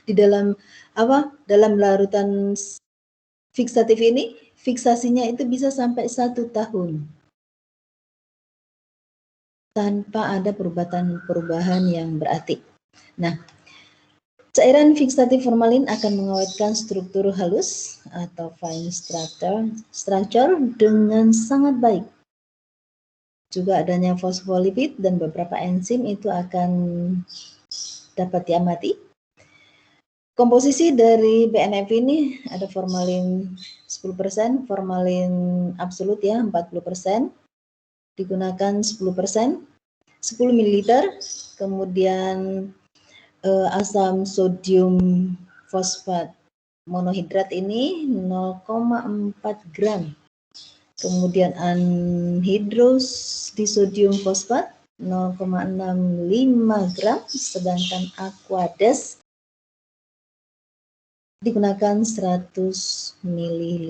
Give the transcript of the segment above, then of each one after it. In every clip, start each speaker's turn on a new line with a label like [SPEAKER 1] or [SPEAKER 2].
[SPEAKER 1] di dalam dalam larutan fiksatif ini, fiksasinya itu bisa sampai 1 tahun tanpa ada perubahan yang berarti. Nah, cairan fiksatif formalin akan mengawetkan struktur halus atau fine structure dengan sangat baik. Juga adanya fosfolipid dan beberapa enzim itu akan dapat diamati. Komposisi dari BNF ini ada formalin 10%, formalin absolut ya 40%, digunakan 10%, 10 ml, kemudian asam sodium fosfat monohidrat ini 0,4 gram, kemudian anhidrous disodium fosfat 0,65 gram, sedangkan aquades digunakan 100 ml.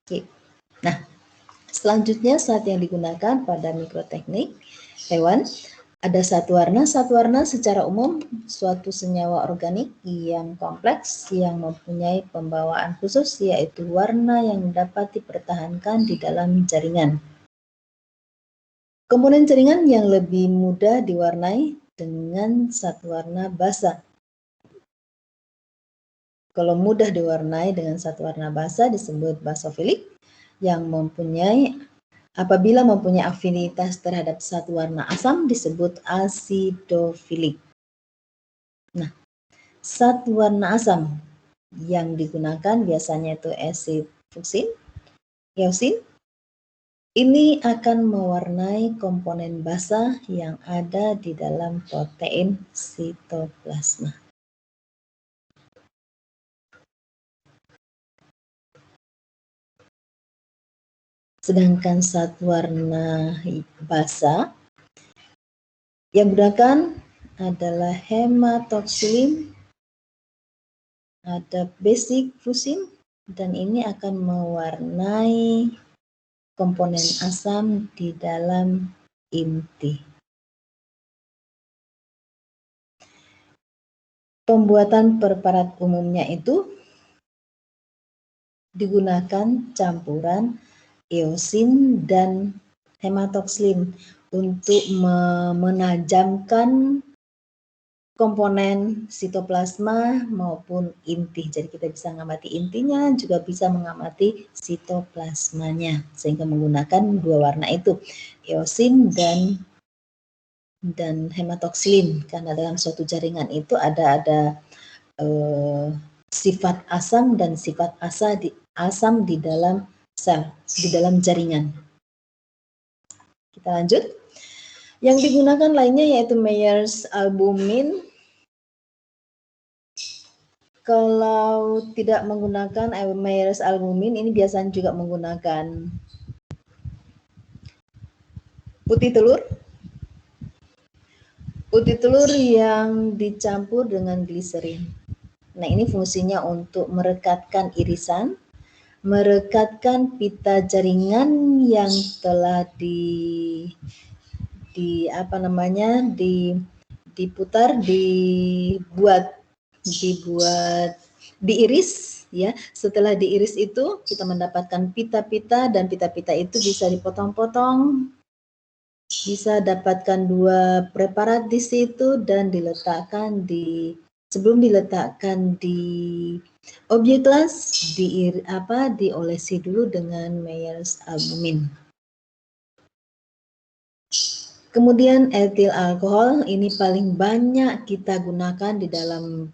[SPEAKER 1] Oke. Nah, selanjutnya saat yang digunakan pada mikroteknik hewan ada zat warna. Zat warna secara umum suatu senyawa organik yang kompleks yang mempunyai pembawaan khusus, yaitu warna yang dapat dipertahankan di dalam jaringan. Komponen jaringan yang lebih mudah diwarnai dengan zat warna basa. Kalau mudah diwarnai dengan zat warna basa disebut basofilik, yang apabila mempunyai afinitas terhadap zat warna asam disebut asidofilik. Nah, zat warna asam yang digunakan biasanya itu acid eosin. Ini akan mewarnai komponen basa yang ada di dalam protein sitoplasma. Sedangkan zat warna basa yang digunakan adalah hematoxylin, ada basic fusin, dan ini akan mewarnai komponen asam di dalam inti. Pembuatan preparat umumnya itu digunakan campuran eosin dan hematoxylin untuk menajamkan komponen sitoplasma maupun inti. Jadi kita bisa mengamati intinya, juga bisa mengamati sitoplasmanya, sehingga menggunakan dua warna itu, eosin dan hematoxylin, karena dalam suatu jaringan itu ada sifat asam dan sifat asam di dalam sel, di dalam jaringan. Kita lanjut. Yang digunakan lainnya yaitu Meyers albumin. Kalau tidak menggunakan Meyers albumin, ini biasanya juga menggunakan putih telur. Putih telur yang dicampur dengan gliserin. Nah, ini fungsinya untuk merekatkan irisan, merekatkan pita jaringan yang telah diiris ya. Setelah diiris itu kita mendapatkan pita-pita, dan pita-pita itu bisa dipotong-potong, bisa dapatkan dua preparat di situ dan sebelum diletakkan di objek kelas diolesi dulu dengan Meyers albumin. Kemudian etil alkohol, ini paling banyak kita gunakan di dalam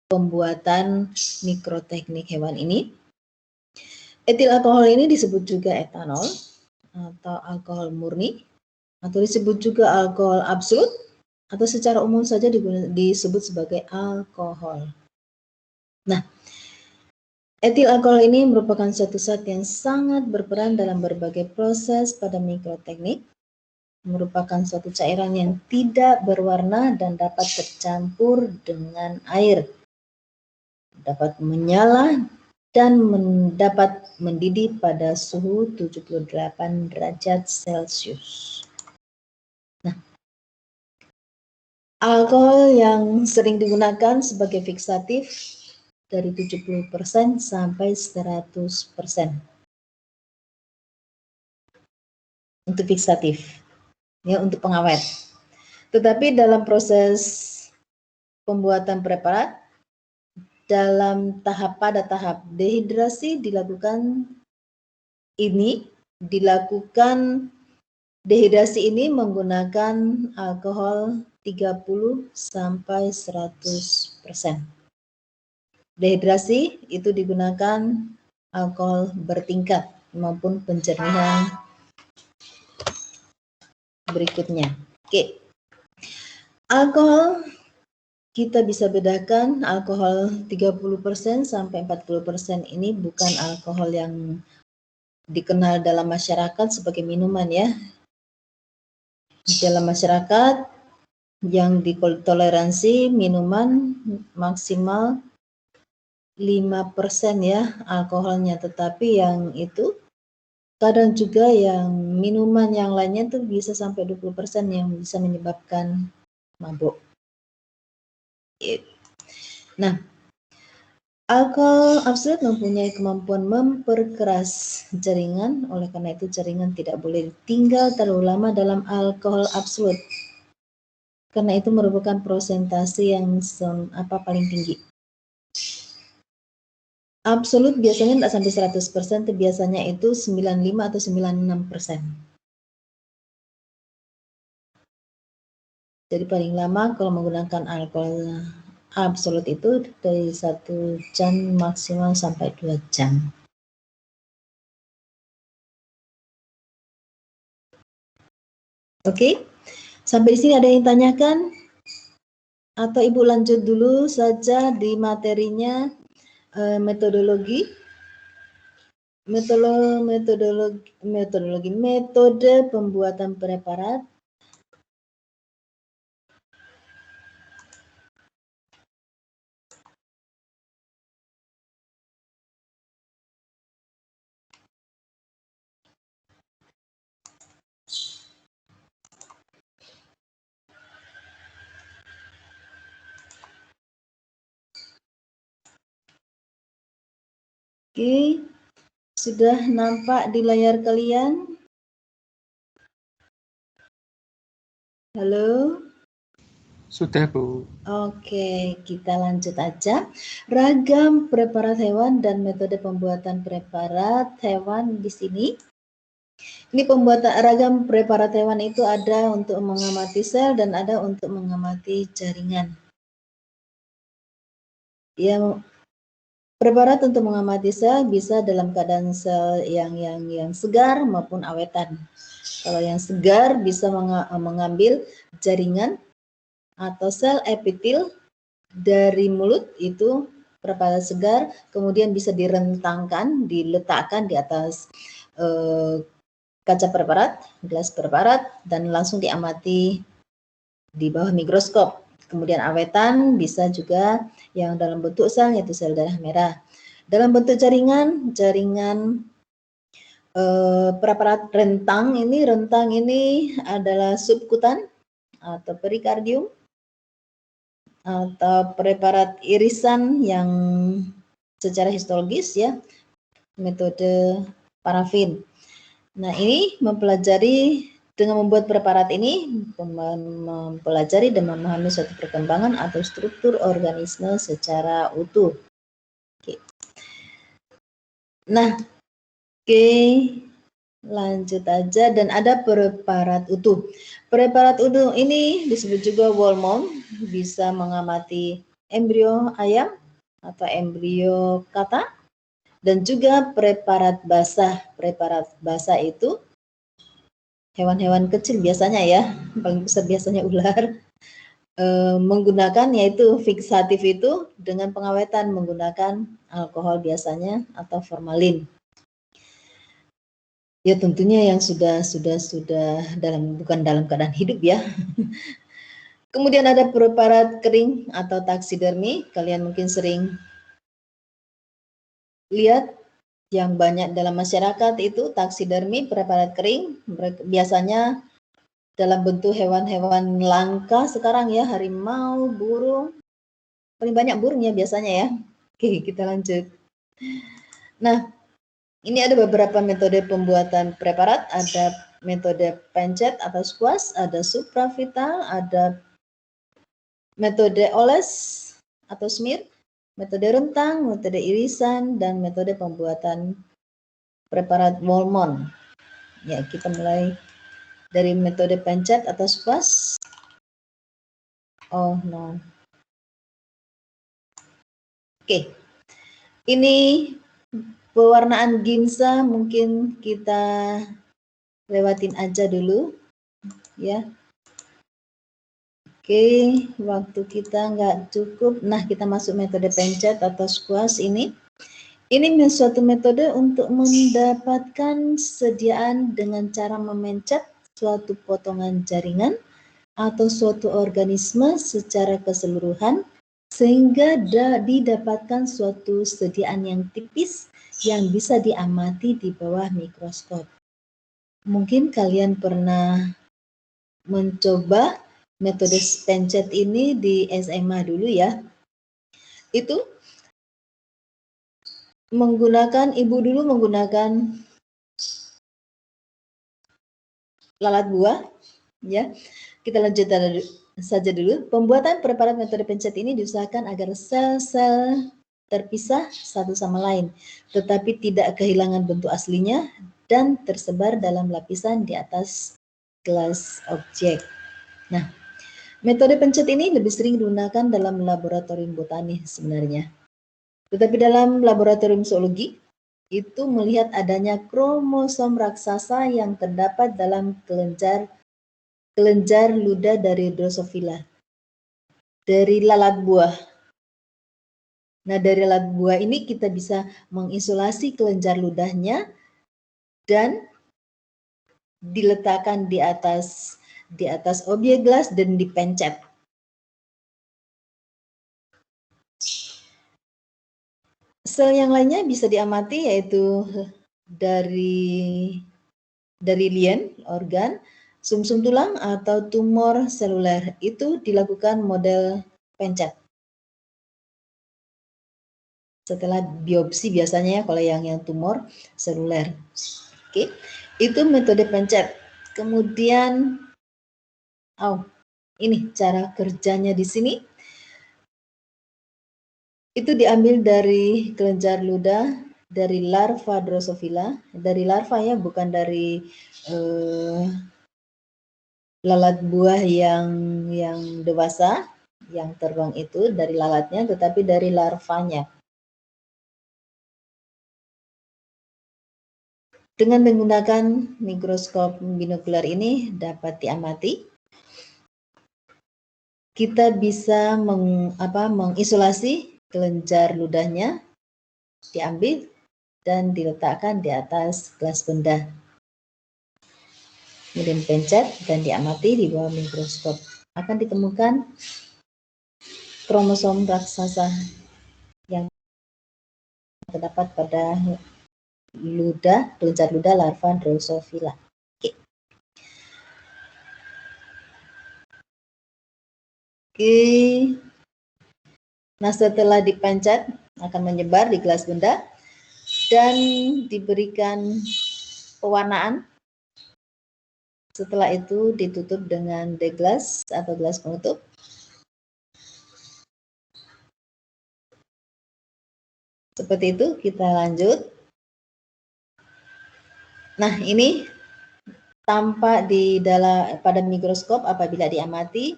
[SPEAKER 1] pembuatan mikroteknik hewan ini. Etil alkohol ini disebut juga etanol atau alkohol murni, atau disebut juga alkohol absolut, atau secara umum saja disebut sebagai alkohol. Nah, etil alkohol ini merupakan suatu zat yang sangat berperan dalam berbagai proses pada mikroteknik, merupakan suatu cairan yang tidak berwarna dan dapat tercampur dengan air, dapat menyala dan dapat mendidih pada suhu 78 derajat Celcius. Nah, alkohol yang sering digunakan sebagai fiksatif dari 70% sampai 100% untuk fiksatif, ya, untuk pengawet. Tetapi dalam proses pembuatan preparat, dalam pada tahap dehidrasi dehidrasi ini menggunakan alkohol 30 sampai 100%. Dehidrasi itu digunakan alkohol bertingkat maupun pencernihan berikutnya. Oke. Alkohol kita bisa bedakan alkohol 30% sampai 40% ini bukan alkohol yang dikenal dalam masyarakat sebagai minuman, ya. Dalam masyarakat yang ditoleransi minuman maksimal 5% ya alkoholnya, tetapi yang itu kadang juga yang minuman yang lainnya tuh bisa sampai 20% yang bisa menyebabkan mabuk. Nah, alkohol absolut mempunyai kemampuan memperkeras jaringan, oleh karena itu jaringan tidak boleh tinggal terlalu lama dalam alkohol absolut. Karena itu merupakan persentase yang paling tinggi. Absolut biasanya tidak sampai 100%, biasanya itu 95 atau 96%. Jadi paling lama kalau menggunakan alkohol absolut itu dari 1 jam maksimal sampai 2 jam. Oke, sampai di sini ada yang tanyakan? Atau Ibu lanjut dulu saja di materinya metode pembuatan preparat. Oke, sudah nampak di layar kalian? Halo?
[SPEAKER 2] Sudah, Bu.
[SPEAKER 1] Oke, kita lanjut aja. Ragam preparat hewan dan metode pembuatan preparat hewan di sini. Ini pembuatan ragam preparat hewan itu ada untuk mengamati sel dan ada untuk mengamati jaringan. Yang preparat untuk mengamati sel bisa dalam keadaan sel yang segar maupun awetan. Kalau yang segar bisa mengambil jaringan atau sel epitel dari mulut, itu preparat segar, kemudian bisa direntangkan, diletakkan di atas kaca preparat, gelas preparat, dan langsung diamati di bawah mikroskop. Kemudian awetan bisa juga yang dalam bentuk sel, yaitu sel darah merah. Dalam bentuk jaringan preparat rentang ini adalah subkutan atau perikardium, atau preparat irisan yang secara histologis, ya, metode parafin. Nah, ini dengan membuat preparat ini mempelajari dan memahami suatu perkembangan atau struktur organisme secara utuh. Oke. Nah, lanjut aja. Dan ada preparat utuh. Preparat utuh ini disebut juga whole mount, bisa mengamati embrio ayam atau embrio kata, dan juga preparat basah. Preparat basah itu hewan-hewan kecil biasanya, ya, paling besar biasanya ular, menggunakan yaitu fiksatif itu dengan pengawetan menggunakan alkohol biasanya atau formalin. Ya, tentunya yang sudah bukan dalam keadaan hidup, ya. Kemudian ada preparat kering atau taksidermi. Kalian mungkin sering lihat yang banyak dalam masyarakat itu taksidermi, preparat kering, biasanya dalam bentuk hewan-hewan langka sekarang ya, harimau, burung, paling banyak burung ya biasanya ya. Oke, kita lanjut. Nah, ini ada beberapa metode pembuatan preparat, ada metode pencet atau squash, ada supravital, ada metode oles atau smear, metode rentang, metode irisan, dan metode pembuatan preparat Wolmon. Ya, kita mulai dari metode pencet atau squash. Oh no. Oke, ini pewarnaan ginza mungkin kita lewatin aja dulu, ya. Oke, waktu kita nggak cukup. Nah, kita masuk metode pencet atau squash ini. Ini suatu metode untuk mendapatkan sediaan dengan cara memencet suatu potongan jaringan atau suatu organisme secara keseluruhan sehingga didapatkan suatu sediaan yang tipis yang bisa diamati di bawah mikroskop. Mungkin kalian pernah mencoba metode pencet ini di SMA dulu ya. Itu ibu dulu menggunakan lalat buah, ya. Kita lanjut saja dulu. Pembuatan preparat metode pencet ini diusahakan agar sel-sel terpisah satu sama lain, tetapi tidak kehilangan bentuk aslinya dan tersebar dalam lapisan di atas gelas objek. Nah, metode pencet ini lebih sering digunakan dalam laboratorium botani sebenarnya. Tetapi dalam laboratorium zoologi, itu melihat adanya kromosom raksasa yang terdapat dalam kelenjar ludah dari Drosophila, dari lalat buah. Nah, dari lalat buah ini kita bisa mengisolasi kelenjar ludahnya dan diletakkan di atas objek gelas dan dipencet. Sel yang lainnya bisa diamati yaitu dari lien, organ, sumsum tulang atau tumor seluler. Itu dilakukan model pencet. Setelah biopsi biasanya kalau yang tumor seluler. Oke. Itu metode pencet. Kemudian ini cara kerjanya di sini. Itu diambil dari kelenjar ludah dari larva Drosophila, dari larva ya, bukan dari lalat buah yang dewasa, yang terbang itu dari lalatnya, tetapi dari larvanya. Dengan menggunakan mikroskop binokular ini dapat diamati, kita bisa mengisolasi kelenjar ludahnya, diambil dan diletakkan di atas gelas benda. Kemudian pencet dan diamati di bawah mikroskop. Akan ditemukan kromosom raksasa yang terdapat pada kelenjar ludah larva Drosophila. Oke. Nah, setelah dipencet akan menyebar di gelas benda dan diberikan pewarnaan. Setelah itu ditutup dengan deglas atau gelas penutup. Seperti itu, kita lanjut. Nah, ini tampak pada mikroskop apabila diamati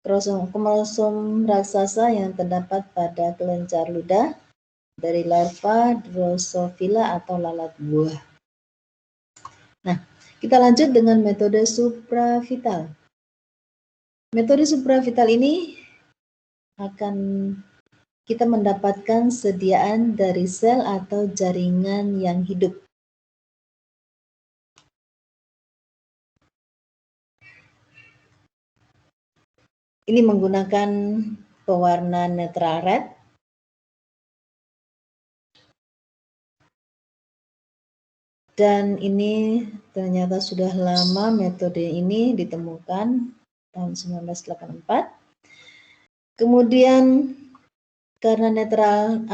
[SPEAKER 1] kromosom raksasa yang terdapat pada kelenjar ludah dari larva Drosophila atau lalat buah. Nah, kita lanjut dengan metode supravital. Metode supravital ini akan kita mendapatkan sediaan dari sel atau jaringan yang hidup. Ini menggunakan pewarna netral red. Dan ini ternyata sudah lama metode ini ditemukan tahun 1984. Kemudian karena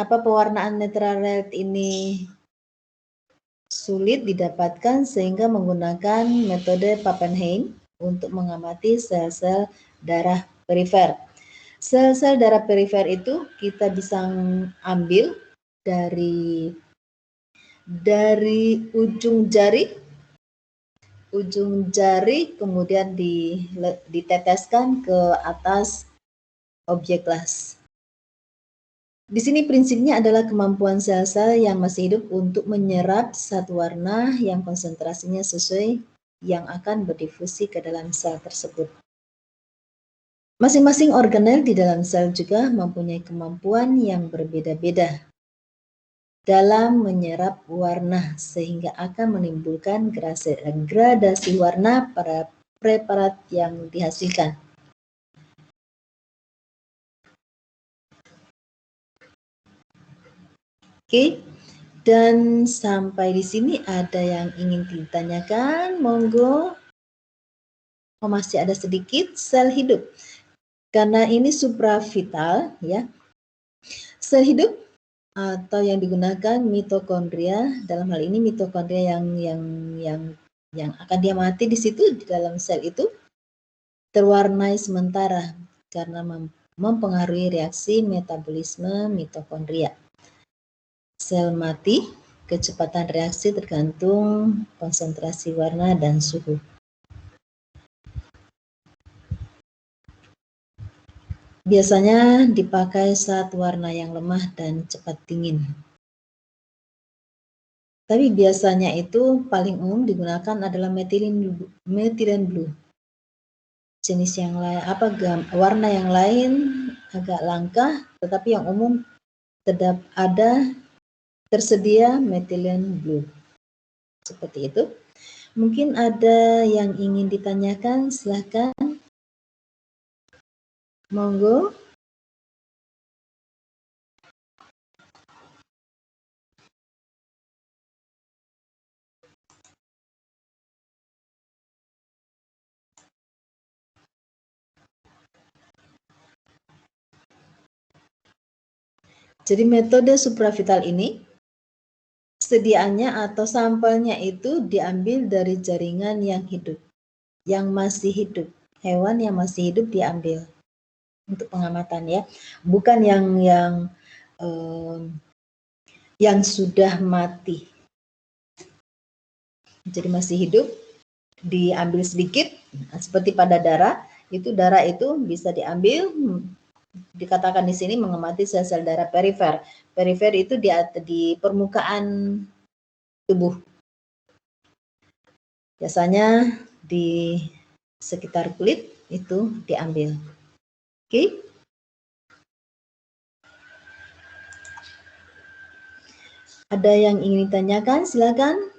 [SPEAKER 1] pewarnaan netral red ini sulit didapatkan sehingga menggunakan metode Pappenheim untuk mengamati sel-sel darah perifer. Sel-sel darah perifer itu kita bisa ambil dari ujung jari kemudian diteteskan ke atas objek las. Di sini prinsipnya adalah kemampuan sel-sel yang masih hidup untuk menyerap satu warna yang konsentrasinya sesuai yang akan berdifusi ke dalam sel tersebut. Masing-masing organel di dalam sel juga mempunyai kemampuan yang berbeda-beda dalam menyerap warna sehingga akan menimbulkan gradasi warna pada preparat yang dihasilkan. Oke, dan sampai di sini ada yang ingin ditanyakan, monggo. Oh, masih ada sedikit sel hidup. Karena ini supravital ya. Sel hidup atau yang digunakan mitokondria, dalam hal ini mitokondria yang akan diamati di situ di dalam sel itu terwarnai sementara karena mempengaruhi reaksi metabolisme mitokondria. Sel mati, kecepatan reaksi tergantung konsentrasi warna dan suhu. Biasanya dipakai saat warna yang lemah dan cepat dingin. Tapi biasanya itu paling umum digunakan adalah methylene blue. Jenis yang lain, warna yang lain agak langka, tetapi yang umum tersedia methylene blue. Seperti itu. Mungkin ada yang ingin ditanyakan, silahkan. Monggo. Jadi metode supravital ini sediaannya atau sampelnya itu diambil dari jaringan yang hidup, yang masih hidup, hewan yang masih hidup diambil untuk pengamatan ya, bukan yang sudah mati. Jadi masih hidup diambil sedikit, seperti pada darah itu bisa diambil, dikatakan di sini mengamati sel-sel darah perifer. Perifer itu di permukaan tubuh. Biasanya di sekitar kulit itu diambil. Oke. Ada yang ingin ditanyakan? Silakan.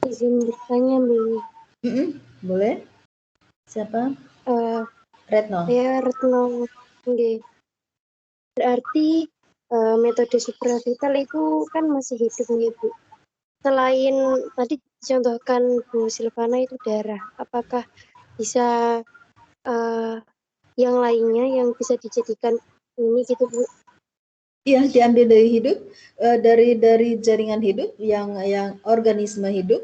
[SPEAKER 3] Izin bertanya, Bu.
[SPEAKER 1] Boleh. Siapa? Retno.
[SPEAKER 3] Ya, Retno. Okay. Berarti metode supravital itu kan masih hidup nih, Bu. Selain tadi contohkan Bu Silvana itu darah, apakah bisa yang lainnya yang bisa dijadikan ini gitu, Bu?
[SPEAKER 1] Iya, diambil dari hidup, dari jaringan hidup yang organisme hidup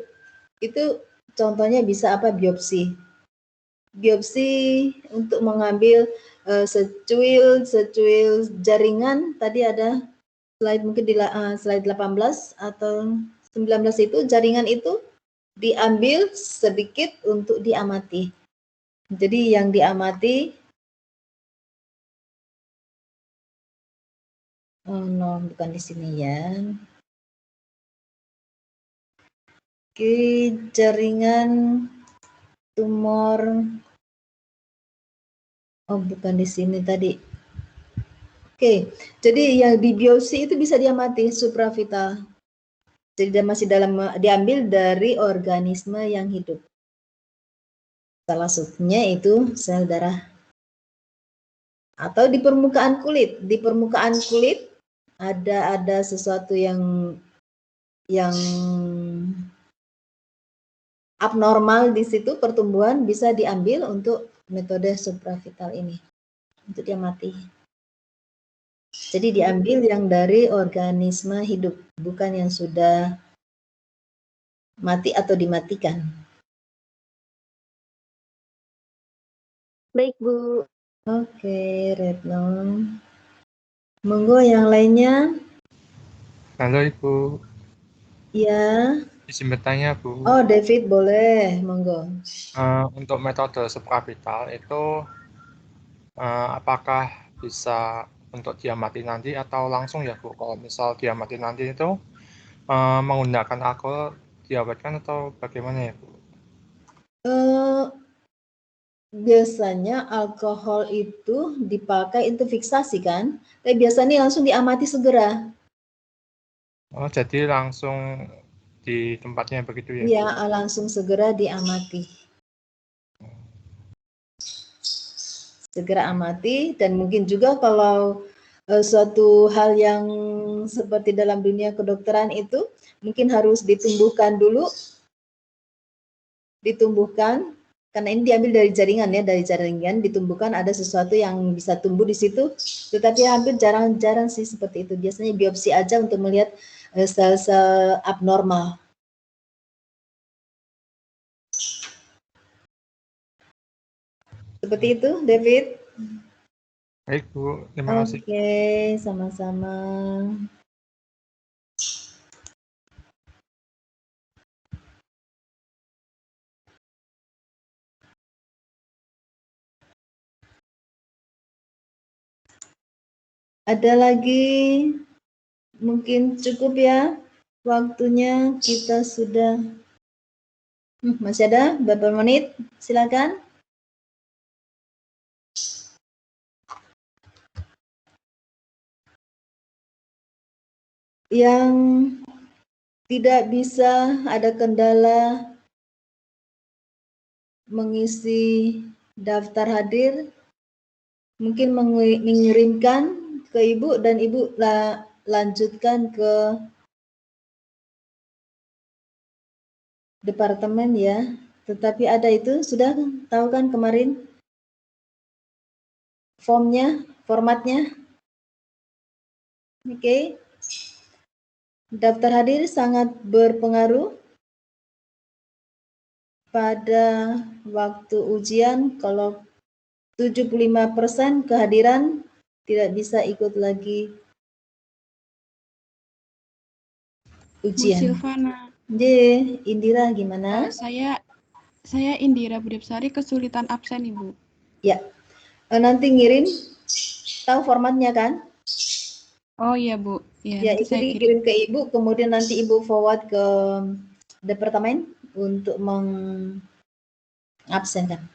[SPEAKER 1] itu contohnya bisa apa? Biopsi untuk mengambil secuil jaringan. Tadi ada slide mungkin di slide 18 atau 19 itu, jaringan itu diambil sedikit untuk diamati. Jadi yang diamati no, bukan di sini ya. Oke, jaringan tumor. Oh, bukan di sini tadi. Oke, jadi yang di biopsi itu bisa diamati supravital. Jadi masih diambil dari organisme yang hidup. Salah satunya itu sel darah. Atau di permukaan kulit. Di permukaan kulit ada sesuatu yang abnormal di situ, pertumbuhan bisa diambil untuk metode supravital ini untuk dia mati. Jadi diambil yang dari organisme hidup, bukan yang sudah mati atau dimatikan.
[SPEAKER 3] Baik, Bu.
[SPEAKER 1] Oke, Retno. Monggo yang lainnya.
[SPEAKER 2] Halo Ibu,
[SPEAKER 1] Ya.
[SPEAKER 2] izin bertanya Bu.
[SPEAKER 1] Oh, David boleh, monggo.
[SPEAKER 2] Untuk metode supravital itu apakah bisa untuk dia mati nanti atau langsung ya Bu? Kalau misal dia mati nanti itu menggunakan alkohol diawetkan atau bagaimana ya Bu?
[SPEAKER 1] Biasanya alkohol itu dipakai untuk fiksasi kan, tapi biasanya langsung diamati segera.
[SPEAKER 2] Oh, jadi langsung di tempatnya begitu ya?
[SPEAKER 1] Iya, langsung segera diamati. Segera amati, dan mungkin juga kalau suatu hal yang seperti dalam dunia kedokteran itu mungkin harus ditumbuhkan dulu, karena ini diambil dari jaringan ya, dari jaringan ditumbuhkan, ada sesuatu yang bisa tumbuh di situ, tetapi hampir jarang-jarang sih seperti itu. Biasanya biopsi aja untuk melihat sel-sel abnormal. Seperti itu, David.
[SPEAKER 2] Baik Bu, terima kasih.
[SPEAKER 1] Oke, sama-sama. Ada lagi? Mungkin cukup ya waktunya, kita sudah masih ada beberapa menit, silakan. Yang tidak bisa, ada kendala mengisi daftar hadir, mungkin mengirimkan ke Ibu dan Ibu lanjutkan ke departemen ya. Tetapi ada itu, sudah tahu kan kemarin formnya, formatnya? Oke. Daftar hadir sangat berpengaruh pada waktu ujian. Kalau 75% kehadiran, tidak bisa ikut lagi ujian.
[SPEAKER 4] Bu Silvana.
[SPEAKER 1] Indira gimana?
[SPEAKER 4] Saya Indira Budipsari, kesulitan absen Ibu.
[SPEAKER 1] Ya, nanti ngirim, tahu formatnya kan?
[SPEAKER 4] Oh iya Bu.
[SPEAKER 1] Ya, itu
[SPEAKER 4] saya
[SPEAKER 1] dikirim ke Ibu, kemudian nanti Ibu forward ke departemen untuk mengabsenkan.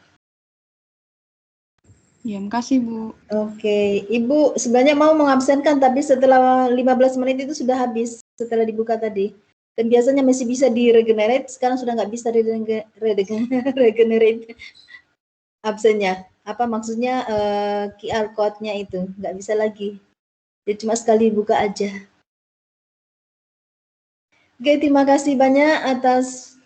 [SPEAKER 1] Ya,
[SPEAKER 4] makasih Bu.
[SPEAKER 1] Oke, Ibu sebenarnya mau mengabsenkan, tapi setelah 15 menit itu sudah habis, setelah dibuka tadi. Dan biasanya masih bisa di-regenerate, sekarang sudah nggak bisa di-regenerate absennya. Apa maksudnya QR code-nya itu, nggak bisa lagi. Jadi cuma sekali buka aja. Oke, terima kasih banyak atas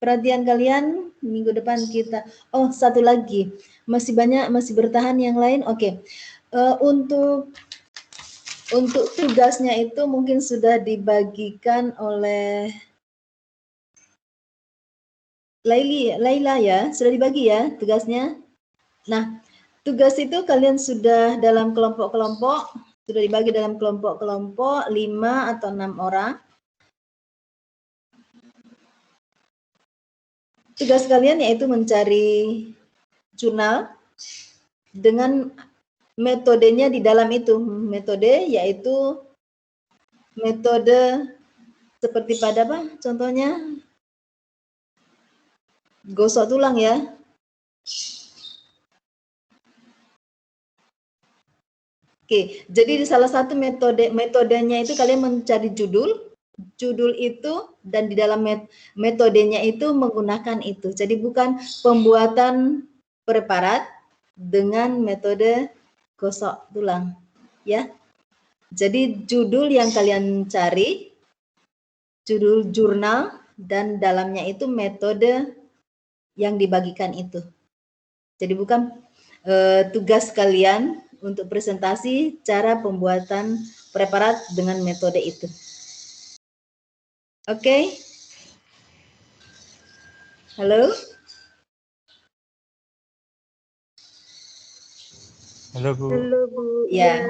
[SPEAKER 1] perhatian kalian. Minggu depan kita, oh satu lagi, masih bertahan yang lain. Oke. Untuk tugasnya itu mungkin sudah dibagikan oleh Laila ya, sudah dibagi ya tugasnya. Nah, tugas itu kalian sudah dalam kelompok-kelompok, sudah dibagi dalam kelompok-kelompok 5 atau 6 orang. Tugas kalian yaitu mencari jurnal dengan metodenya di dalam itu. Metode yaitu metode seperti pada apa? Contohnya gosok tulang ya. Oke, jadi di salah satu metodenya itu kalian mencari judul judul itu dan di dalam metodenya itu menggunakan itu. Jadi bukan pembuatan preparat dengan metode gosok tulang, ya. Jadi judul yang kalian cari, judul jurnal dan dalamnya itu metode yang dibagikan itu. Jadi bukan tugas kalian untuk presentasi cara pembuatan preparat dengan metode itu. Oke? Halo?
[SPEAKER 2] Halo Bu.
[SPEAKER 3] Halo Bu.
[SPEAKER 1] Ya,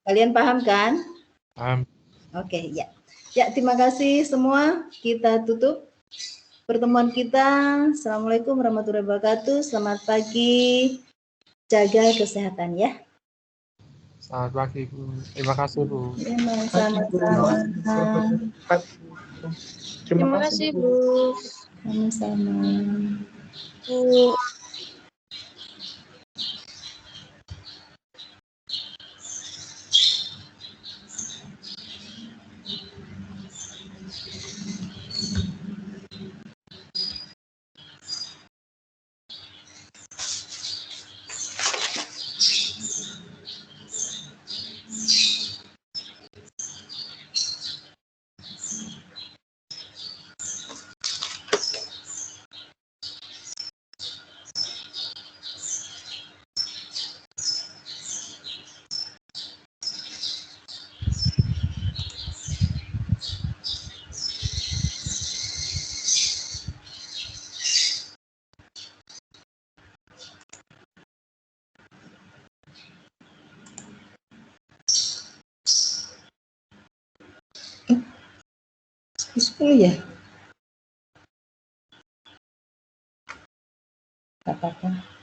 [SPEAKER 1] kalian paham kan?
[SPEAKER 2] Paham.
[SPEAKER 1] Oke, ya. Ya, terima kasih semua. Kita tutup pertemuan kita. Assalamualaikum warahmatullahi wabarakatuh. Selamat pagi. Jaga kesehatan ya.
[SPEAKER 2] Selamat pagi Bu. Terima kasih Bu.
[SPEAKER 1] Sama-sama.
[SPEAKER 3] Terima kasih Bu.
[SPEAKER 1] Sama-sama.
[SPEAKER 3] Bu.
[SPEAKER 1] Ya. Apa-apa.